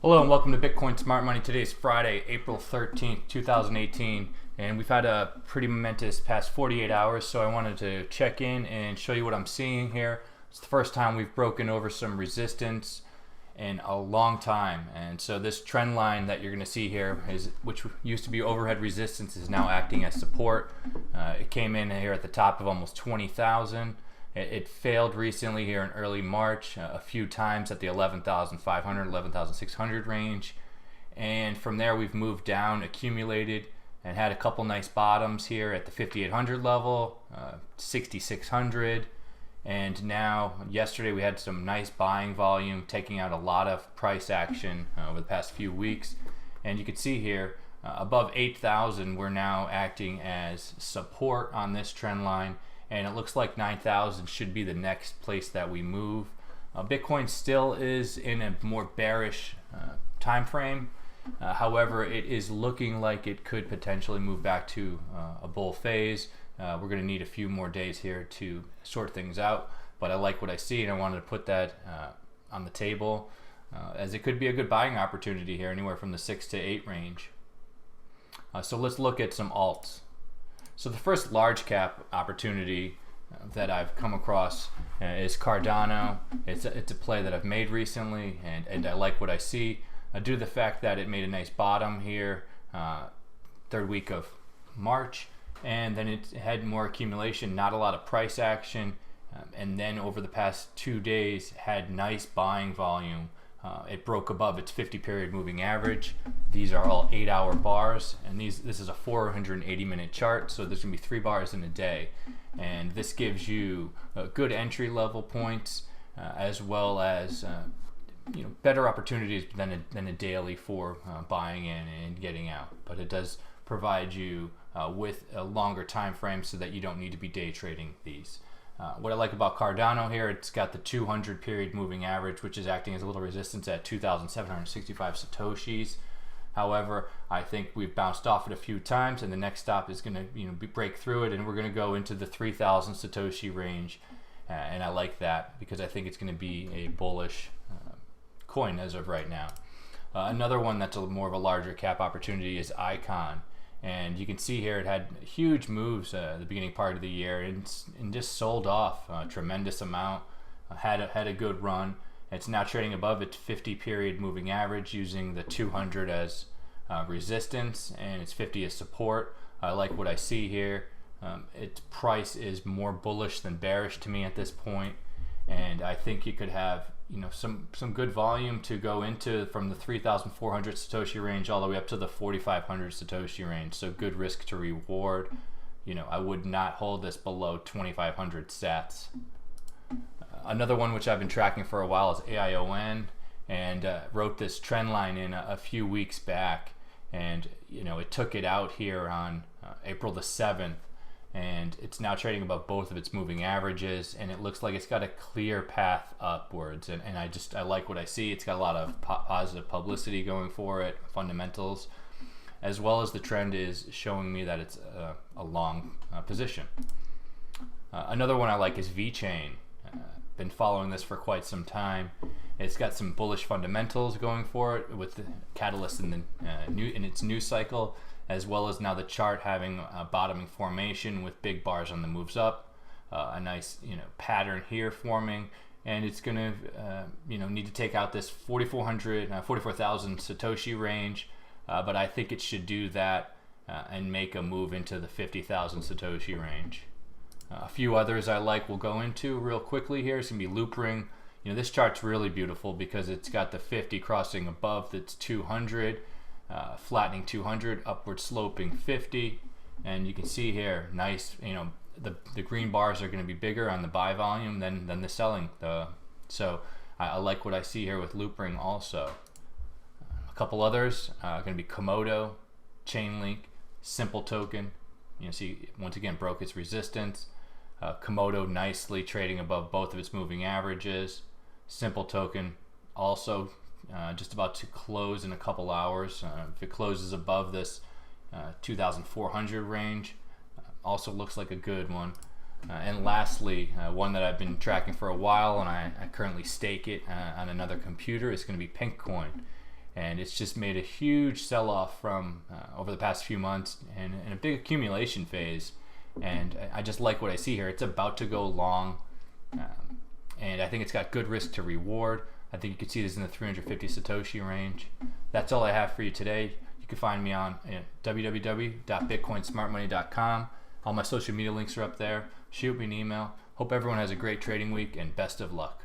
Hello and welcome to Bitcoin Smart Money. Today is Friday, April 13th, 2018, and we've had a pretty momentous past 48 hours, so I wanted to check in and show you what I'm seeing here. It's the first time we've broken over some resistance in a long time, and so this trend line that you're going to see here, which used to be overhead resistance, is now acting as support. It came in here at the top of almost 20,000. It failed recently here in early March a few times at the 11,500, 11,600 range. And from there we've moved down, accumulated, and had a couple nice bottoms here at the 5,800 level, 6,600. And now, yesterday we had some nice buying volume, taking out a lot of price action over the past few weeks. And you can see here, above 8,000, we're now acting as support on this trend line. And it looks like 9,000 should be the next place that we move. Bitcoin still is in a more bearish time frame. However, it is looking like it could potentially move back to a bull phase. We're going to need a few more days here to sort things out. But I like what I see, and I wanted to put that on the table as it could be a good buying opportunity here, anywhere from the 6 to 8 range. So let's look at some alts. So the first large cap opportunity that I've come across is Cardano. It's a play that I've made recently, and I like what I see due to the fact that it made a nice bottom here, third week of March, and then it had more accumulation, not a lot of price action, and then over the past 2 days had nice buying volume. It broke above its 50-period moving average. These are all 8-hour bars, and this is a 480-minute chart, so there's going to be 3 bars in a day. And this gives you good entry-level points, as well as better opportunities than a daily for buying in and getting out. But it does provide you with a longer time frame so that you don't need to be day trading these. What I like about Cardano here, it's got the 200-period moving average, which is acting as a little resistance at 2,765 Satoshis. However, I think we've bounced off it a few times, and the next stop is going to break through it, and we're going to go into the 3,000 Satoshi range. And I like that because I think it's going to be a bullish coin as of right now. Another one that's more of a larger cap opportunity is AION. And you can see here it had huge moves at the beginning part of the year and just sold off a tremendous amount, had a good run. It's now trading above its 50-period moving average using the 200 as resistance and its 50 as support. I like what I see here. Its price is more bullish than bearish to me at this point, and I think you could have some good volume to go into from the 3,400 Satoshi range all the way up to the 4,500 Satoshi range. So good risk to reward. I would not hold this below 2,500 sats. Another one which I've been tracking for a while is AION, and wrote this trend line in a few weeks back, and it took it out here on April the 7th. And it's now trading above both of its moving averages, and it looks like it's got a clear path upwards, and I like what I see. It's got a lot of positive publicity going for it, fundamentals, as well as the trend is showing me that it's a long position. Another one I like is VeChain. Been following this for quite some time. It's got some bullish fundamentals going for it with the catalyst in its news cycle, as well as now the chart having a bottoming formation with big bars on the moves up, a nice pattern here forming, and it's going to need to take out this 44,000 Satoshi range, but I think it should do that and make a move into the 50,000 Satoshi range. A few others I like we'll go into real quickly here. It's going to be Loopring. This chart's really beautiful because it's got the 50 crossing above that's 200. Flattening 200, upward sloping 50, and you can see here, nice. The green bars are going to be bigger on the buy volume than the selling. So I like what I see here with Loopring also. A couple others are going to be Komodo, Chainlink, Simple Token. See once again broke its resistance. Komodo nicely trading above both of its moving averages. Simple Token also just about to close in a couple hours. If it closes above this 2,400 range, also looks like a good one. And lastly, one that I've been tracking for a while, and I currently stake it on another computer, is going to be Pinkcoin. and it's just made a huge sell-off from over the past few months and a big accumulation phase. And I just like what I see here. It's about to go long, and I think it's got good risk to reward. I think you can see this in the 350 Satoshi range. That's all I have for you today. You can find me on www.bitcoinsmartmoney.com. All my social media links are up there. Shoot me an email. Hope everyone has a great trading week, and best of luck.